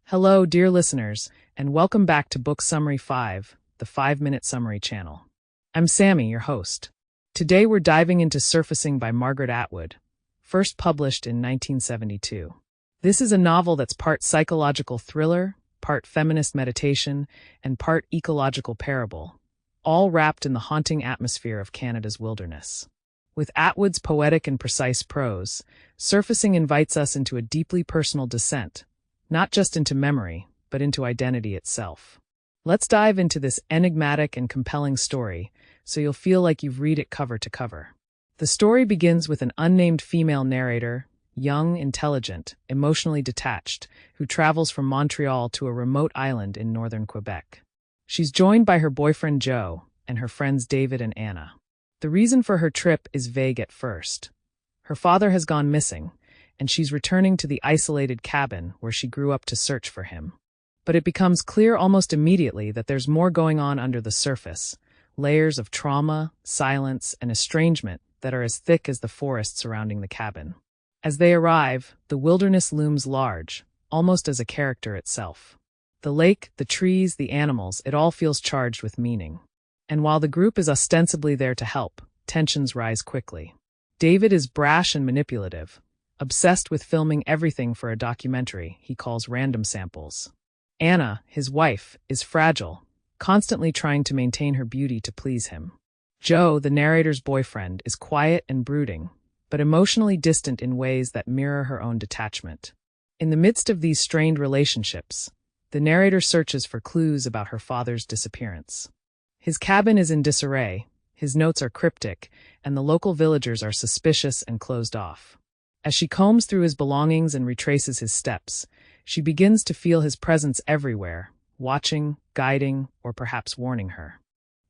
Hello, dear listeners, and welcome back to Book Summary 5, the 5-Minute Summary channel. I'm Sammy, your host. Today we're diving into Surfacing by Margaret Atwood, first published in 1972. This is a novel that's part psychological thriller, part feminist meditation, and part ecological parable, all wrapped in the haunting atmosphere of Canada's wilderness. With Atwood's poetic and precise prose, Surfacing invites us into a deeply personal descent, not just into memory, but into identity itself. Let's dive into this enigmatic and compelling story so you'll feel like you've read it cover to cover. The story begins with an unnamed female narrator, young, intelligent, emotionally detached, who travels from Montreal to a remote island in northern Quebec. She's joined by her boyfriend Joe and her friends David and Anna. The reason for her trip is vague at first. Her father has gone missing, and she's returning to the isolated cabin where she grew up to search for him. But it becomes clear almost immediately that there's more going on under the surface, layers of trauma, silence, and estrangement that are as thick as the forest surrounding the cabin. As they arrive, the wilderness looms large, almost as a character itself. The lake, the trees, the animals, it all feels charged with meaning. And while the group is ostensibly there to help, tensions rise quickly. David is brash and manipulative, obsessed with filming everything for a documentary he calls random samples. Anna, his wife, is fragile, constantly trying to maintain her beauty to please him. Joe, the narrator's boyfriend, is quiet and brooding, but emotionally distant in ways that mirror her own detachment. In the midst of these strained relationships, the narrator searches for clues about her father's disappearance. His cabin is in disarray, his notes are cryptic, and the local villagers are suspicious and closed off. As she combs through his belongings and retraces his steps, she begins to feel his presence everywhere, watching, guiding, or perhaps warning her.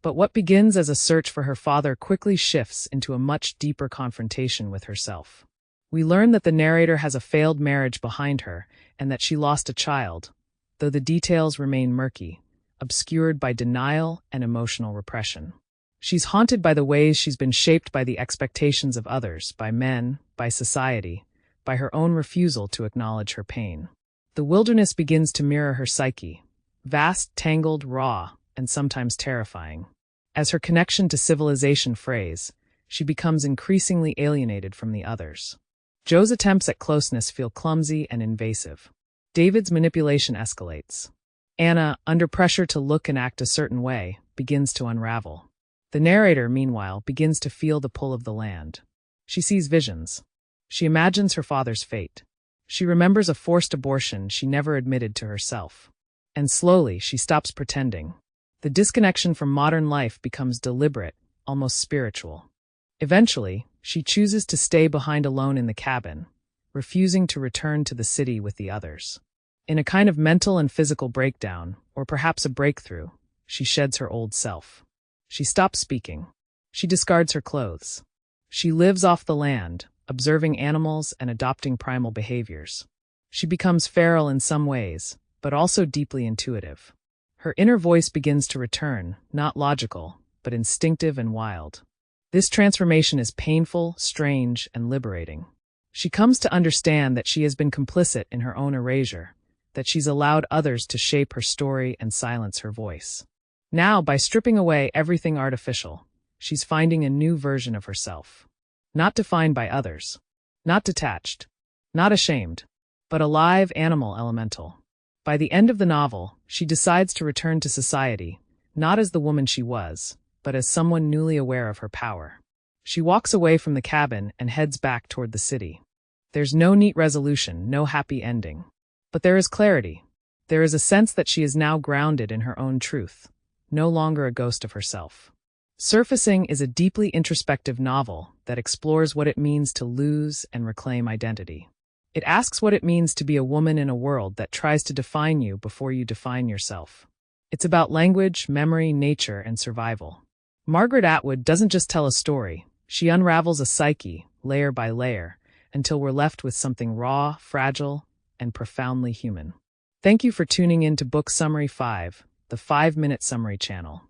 But what begins as a search for her father quickly shifts into a much deeper confrontation with herself. We learn that the narrator has a failed marriage behind her and that she lost a child, though the details remain murky, obscured by denial and emotional repression. She's haunted by the ways she's been shaped by the expectations of others, by men, by society, by her own refusal to acknowledge her pain. The wilderness begins to mirror her psyche, vast, tangled, raw, and sometimes terrifying. As her connection to civilization frays, she becomes increasingly alienated from the others. Joe's attempts at closeness feel clumsy and invasive. David's manipulation escalates. Anna, under pressure to look and act a certain way, begins to unravel. The narrator, meanwhile, begins to feel the pull of the land. She sees visions. She imagines her father's fate. She remembers a forced abortion she never admitted to herself. And slowly, she stops pretending. The disconnection from modern life becomes deliberate, almost spiritual. Eventually, she chooses to stay behind alone in the cabin, refusing to return to the city with the others. In a kind of mental and physical breakdown, or perhaps a breakthrough, she sheds her old self. She stops speaking. She discards her clothes. She lives off the land, observing animals and adopting primal behaviors. She becomes feral in some ways, but also deeply intuitive. Her inner voice begins to return, not logical, but instinctive and wild. This transformation is painful, strange, and liberating. She comes to understand that she has been complicit in her own erasure, that she's allowed others to shape her story and silence her voice. Now, by stripping away everything artificial, she's finding a new version of herself. Not defined by others. Not detached. Not ashamed. But a live animal elemental. By the end of the novel, she decides to return to society, not as the woman she was, but as someone newly aware of her power. She walks away from the cabin and heads back toward the city. There's no neat resolution, no happy ending. But there is clarity. There is a sense that she is now grounded in her own truth, no longer a ghost of herself. Surfacing is a deeply introspective novel that explores what it means to lose and reclaim identity. It asks what it means to be a woman in a world that tries to define you before you define yourself. It's about language, memory, nature, and survival. Margaret Atwood doesn't just tell a story, she unravels a psyche, layer by layer, until we're left with something raw, fragile, and profoundly human. Thank you for tuning in to Book Summary 5, the 5-Minute Summary channel.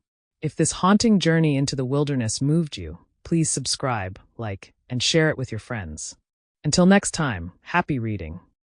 If this haunting journey into the wilderness moved you, please subscribe, like, and share it with your friends. Until next time, happy reading.